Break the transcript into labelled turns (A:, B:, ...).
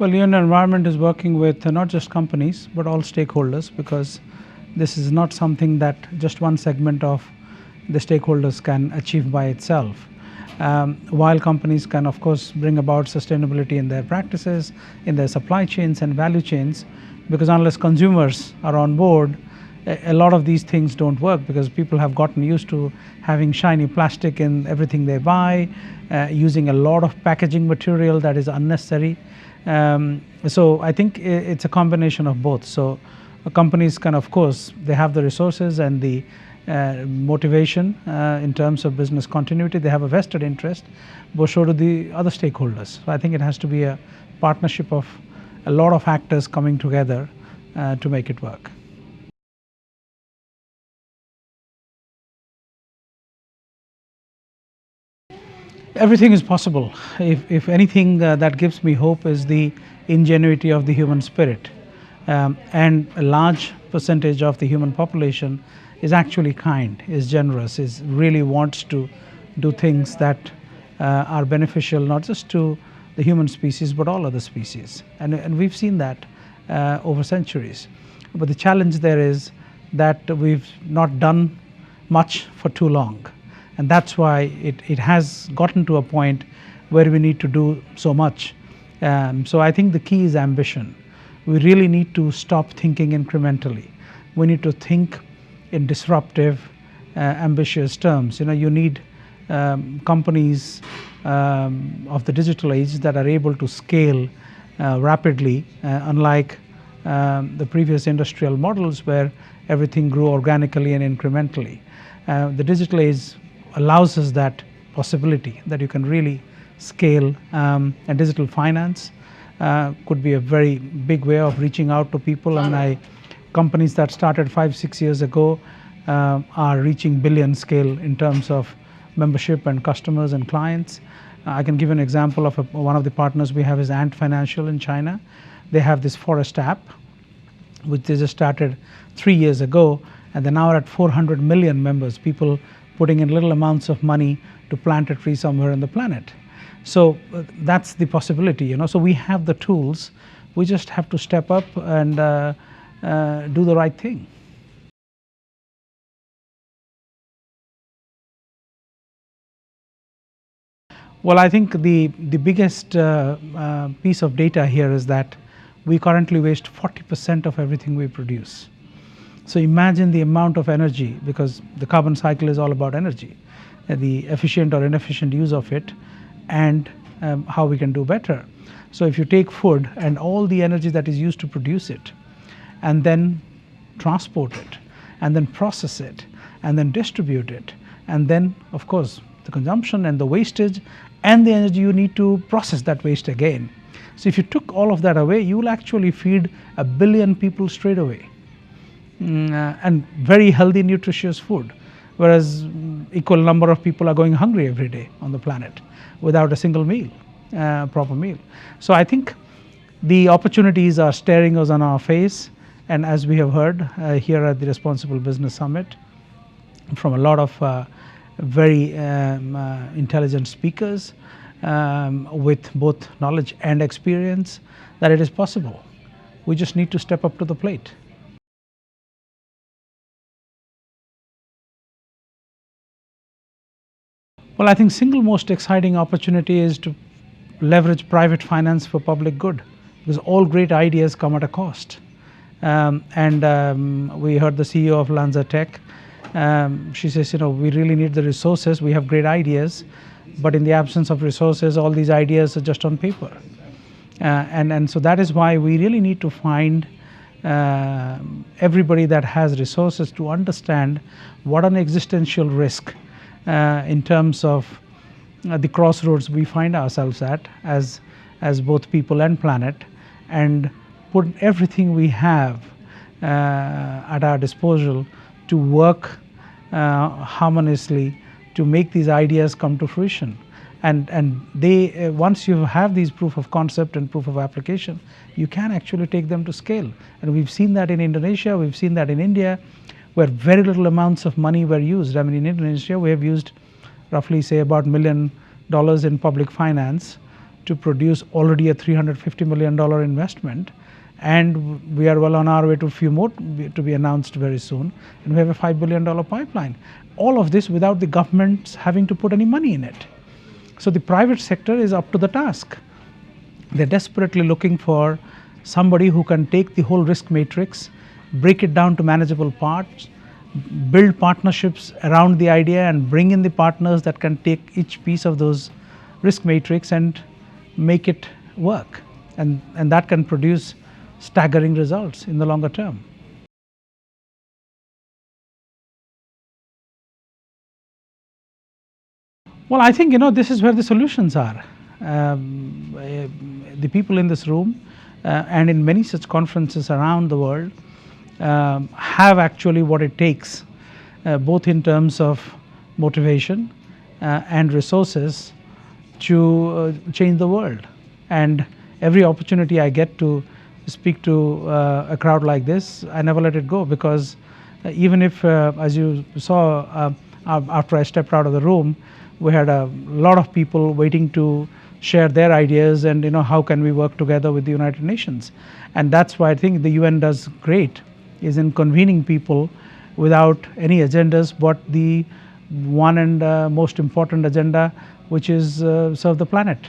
A: Well, UN Environment is working with not just companies but all stakeholders, because this is not something that just one segment of the stakeholders can achieve by itself. While companies can, of course, bring about sustainability in their practices, in their supply chains and value chains, because unless consumers are on board, a lot of these things don't work, because people have gotten used to having shiny plastic in everything they buy, using a lot of packaging material that is unnecessary. So I think it's a combination of both. So companies can, of course, they have the resources and the motivation in terms of business continuity. They have a vested interest, but so do the other stakeholders. So I think it has to be a partnership of a lot of actors coming together to make it work. Everything is possible. If anything, that gives me hope is the ingenuity of the human spirit. And a large percentage of the human population is actually kind, is generous, is really wants to do things that are beneficial not just to the human species but all other species. And we've seen that over centuries. But the challenge there is that we've not done much for too long. And that's why it has gotten to a point where we need to do so much. So I think the key is ambition. We really need to stop thinking incrementally. We need to think in disruptive, ambitious terms. You need companies of the digital age that are able to scale rapidly, unlike the previous industrial models where everything grew organically and incrementally. The digital age allows us that possibility that you can really scale, and digital finance could be a very big way of reaching out to people. And companies that started 5-6 years ago are reaching billion scale in terms of membership and customers and clients. I can give an example of one of the partners we have is Ant Financial in China. They have this forest app which they just started 3 years ago, and they now are at 400 million members, people putting in little amounts of money to plant a tree somewhere on the planet. So that's the possibility. So we have the tools. We just have to step up and do the right thing. Well, I think the biggest piece of data here is that we currently waste 40% of everything we produce. So imagine the amount of energy, because the carbon cycle is all about energy, the efficient or inefficient use of it, and how we can do better. So if you take food and all the energy that is used to produce it, and then transport it, and then process it, and then distribute it, and then, of course, the consumption and the wastage, and the energy you need to process that waste again. So if you took all of that away, you will actually feed 1 billion people straight away. And very healthy, nutritious food, whereas equal number of people are going hungry every day on the planet without a single meal, proper meal. So I think the opportunities are staring us on our face, and as we have heard here at the Responsible Business Summit from a lot of very intelligent speakers with both knowledge and experience, that it is possible. We just need to step up to the plate. Well, I think single most exciting opportunity is to leverage private finance for public good, because all great ideas come at a cost. We heard the CEO of Lanza Tech. She says, we really need the resources. We have great ideas, but in the absence of resources, all these ideas are just on paper. And so that is why we really need to find everybody that has resources to understand what an existential risk in terms of the crossroads we find ourselves at as both people and planet, and put everything we have at our disposal to work harmoniously to make these ideas come to fruition. And they once you have these proof of concept and proof of application, you can actually take them to scale. And we've seen that in Indonesia, we've seen that in India, where very little amounts of money were used. I mean, in Indonesia, we have used roughly, say, about $1 million in public finance to produce already a $350 million investment, and we are well on our way to a few more to be announced very soon, and we have a $5 billion pipeline. All of this without the governments having to put any money in it. So the private sector is up to the task. They're desperately looking for somebody who can take the whole risk matrix, break it down to manageable parts, build partnerships around the idea, and bring in the partners that can take each piece of those risk matrix and make it work. And that can produce staggering results in the longer term. Well, I think this is where the solutions are. The people in this room and in many such conferences around the world have actually what it takes, both in terms of motivation and resources to change the world. And every opportunity I get to speak to a crowd like this, I never let it go, because even if, as you saw, after I stepped out of the room, we had a lot of people waiting to share their ideas and how can we work together with the United Nations. And that's why I think the UN does great, is in convening people without any agendas but the one and most important agenda, which is serve the planet.